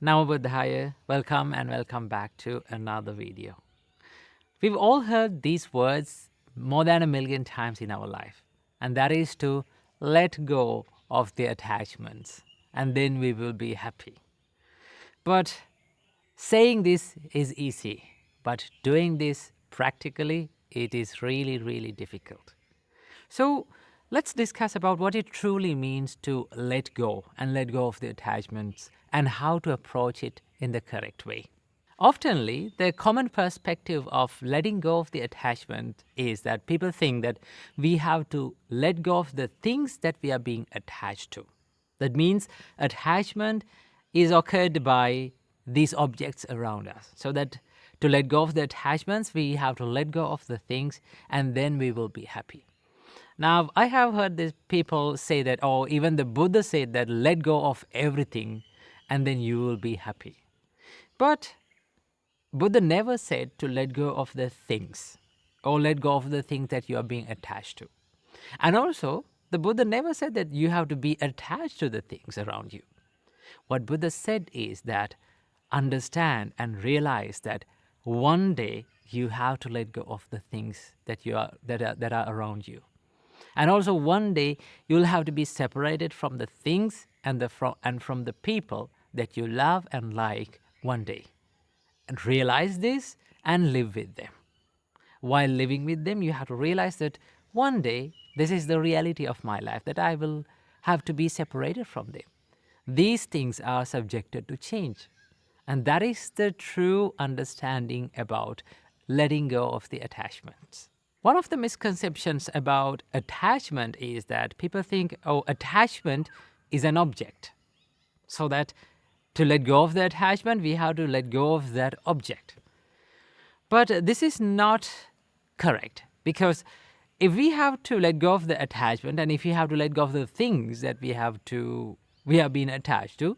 Namo Buddhaya, welcome and welcome back to another video. We've all heard these words more than 1,000,000 times in our life, and that is to let go of the attachments, and then we will be happy. But saying this is easy, but doing this practically, it is really, really difficult. So let's discuss about what it truly means to let go and let go of the attachments and how to approach it in the correct way. Oftenly, the common perspective of letting go of the attachment is that people think that we have to let go of the things that we are being attached to. That means attachment is occurred by these objects around us. So that to let go of the attachments, we have to let go of the things and then we will be happy. Now, I have heard these people say that, oh, even the Buddha said that let go of everything and then you will be happy. But Buddha never said to let go of the things or let go of the things that you are being attached to. And also, the Buddha never said that you have to be attached to the things around you. What Buddha said is that understand and realize that one day you have to let go of the things that are around you. And also one day you'll have to be separated from the things and from the people that you love and like one day. And realize this and live with them. While living with them, you have to realize that one day this is the reality of my life, that I will have to be separated from them. These things are subjected to change. And that is the true understanding about letting go of the attachments. One of the misconceptions about attachment is that people think, oh, attachment is an object. So that to let go of the attachment, we have to let go of that object. But this is not correct, because if we have to let go of the attachment and if we have to let go of the things that we have been attached to,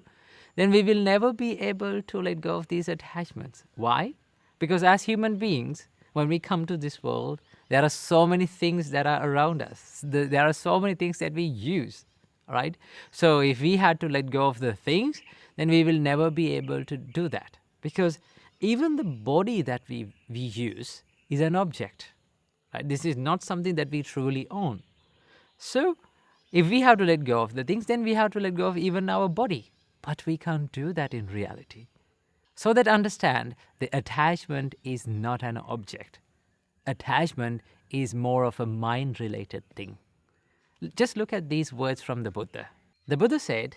then we will never be able to let go of these attachments. Why? Because as human beings, when we come to this world, there are so many things that are around us. There are so many things that we use, right? So if we had to let go of the things, then we will never be able to do that. Because even the body that we use is an object, right? This is not something that we truly own. So if we have to let go of the things, then we have to let go of even our body. But we can't do that in reality. So that understand, the attachment is not an object. Attachment is more of a mind-related thing. Just look at these words from the Buddha. The Buddha said,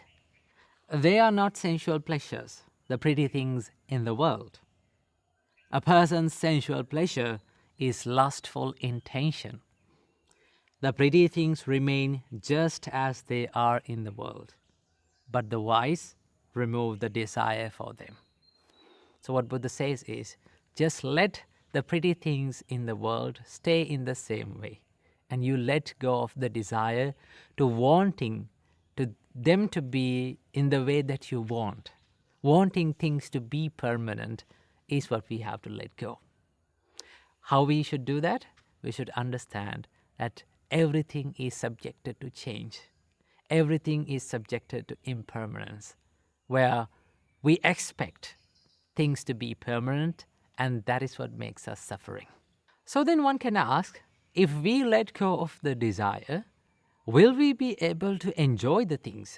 "They are not sensual pleasures, the pretty things in the world. A person's sensual pleasure is lustful intention. The pretty things remain just as they are in the world, but the wise remove the desire for them." So what Buddha says is, just let the pretty things in the world stay in the same way, and you let go of the desire to wanting to them to be in the way that you want. Wanting things to be permanent is what we have to let go. How we should do that? We should understand that everything is subjected to change. Everything is subjected to impermanence, where we expect things to be permanent, and that is what makes us suffering. So then one can ask, if we let go of the desire, will we be able to enjoy the things?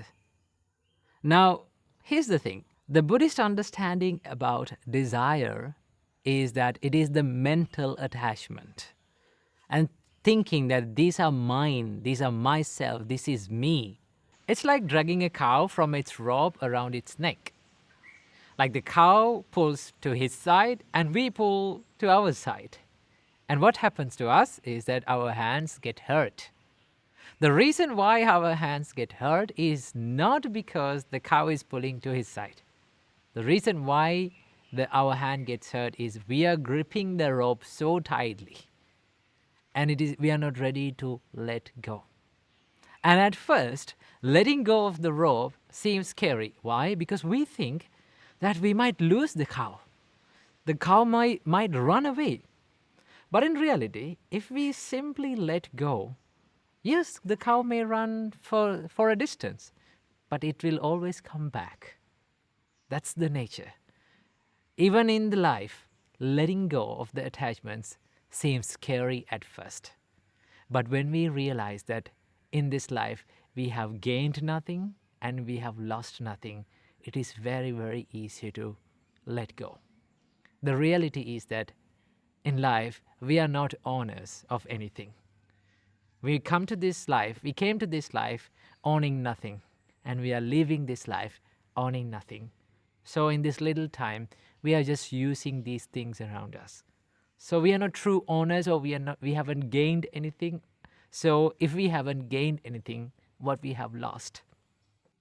Now, here's the thing. The Buddhist understanding about desire is that it is the mental attachment and thinking that these are mine, these are myself, this is me. It's like dragging a cow from its rope around its neck. Like the cow pulls to his side and we pull to our side. And what happens to us is that our hands get hurt. The reason why our hands get hurt is not because the cow is pulling to his side. The reason why our hand gets hurt is we are gripping the rope so tightly, and we are not ready to let go. And at first, letting go of the rope seems scary. Why? Because we think that we might lose the cow. The cow might run away. But in reality, if we simply let go, yes, the cow may run for a distance, but it will always come back. That's the nature. Even in the life, letting go of the attachments seems scary at first. But when we realize that in this life we have gained nothing and we have lost nothing, it is very, very easy to let go. The reality is that in life we are not owners of anything. We came to this life owning nothing, and we are living this life owning nothing. So in this little time, we are just using these things around us. So we are not true owners, or we haven't gained anything. So if we haven't gained anything, what we have lost.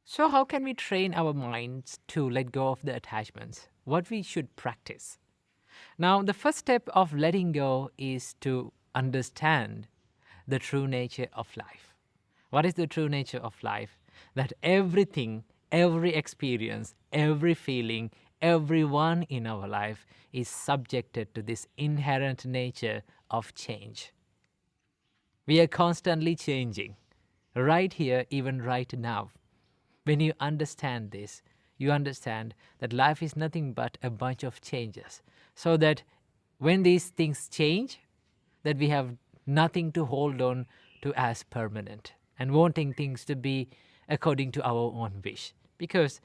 So how can we train our minds to let go of the attachments? What we should practice? Now, the first step of letting go is to understand the true nature of life. What is the true nature of life? That everything, every experience, every feeling, everyone in our life is subjected to this inherent nature of change. We are constantly changing, right here, even right now. When you understand this, you understand that life is nothing but a bunch of changes. So that when these things change, that we have nothing to hold on to as permanent, and wanting things to be according to our own wish. Because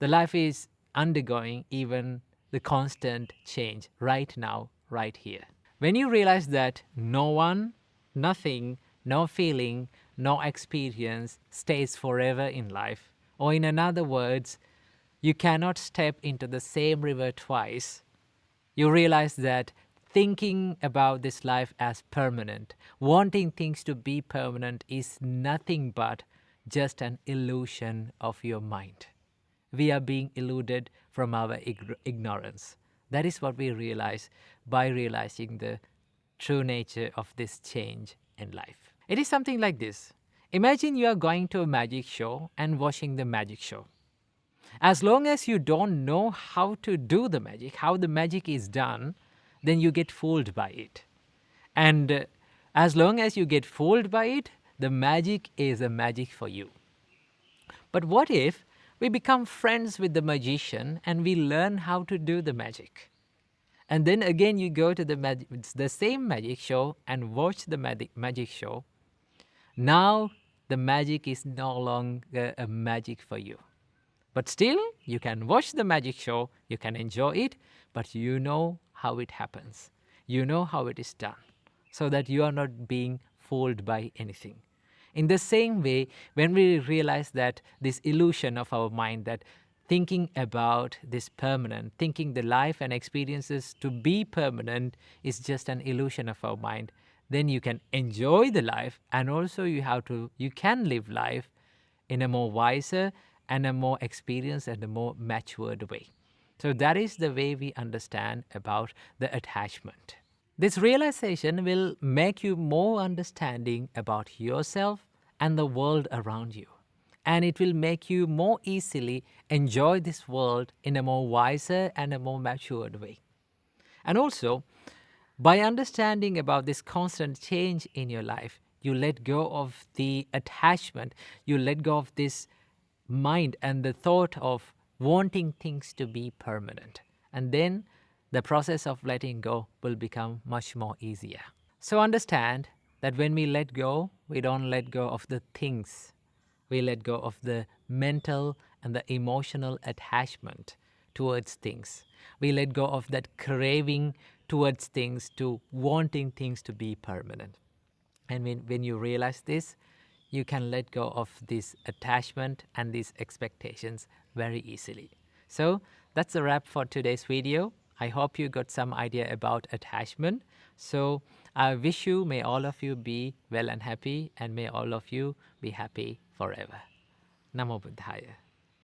the life is undergoing even the constant change right now, right here. When you realize that no one, nothing, no feeling, no experience stays forever in life, or in other words, you cannot step into the same river twice, you realize that thinking about this life as permanent, wanting things to be permanent, is nothing but just an illusion of your mind. We are being eluded from our ignorance. That is what we realize by realizing the true nature of this change in life. It is something like this. Imagine you are going to a magic show and watching the magic show. As long as you don't know how to do the magic, how the magic is done, then you get fooled by it. And as long as you get fooled by it, the magic is a magic for you. But what if we become friends with the magician and we learn how to do the magic? And then again you go to the same magic show and watch the magic show. Now the magic is no longer a magic for you. But still, you can watch the magic show, you can enjoy it, but you know how it happens. You know how it is done, so that you are not being fooled by anything. In the same way, when we realize that this illusion of our mind, that thinking about this permanent, thinking the life and experiences to be permanent is just an illusion of our mind, then you can enjoy the life, and also you can live life in a more wiser and a more experienced and a more matured way. So that is the way we understand about the attachment. This realization will make you more understanding about yourself and the world around you. And it will make you more easily enjoy this world in a more wiser and a more matured way. And also, by understanding about this constant change in your life, you let go of the attachment, you let go of this mind and the thought of wanting things to be permanent. And then the process of letting go will become much more easier. So understand that when we let go, we don't let go of the things. We let go of the mental and the emotional attachment towards things. We let go of that craving towards things, to wanting things to be permanent. And when you realize this, you can let go of this attachment and these expectations very easily. So that's a wrap for today's video. I hope you got some idea about attachment. So I wish you, may all of you be well and happy, and may all of you be happy forever. Namo Buddhaya.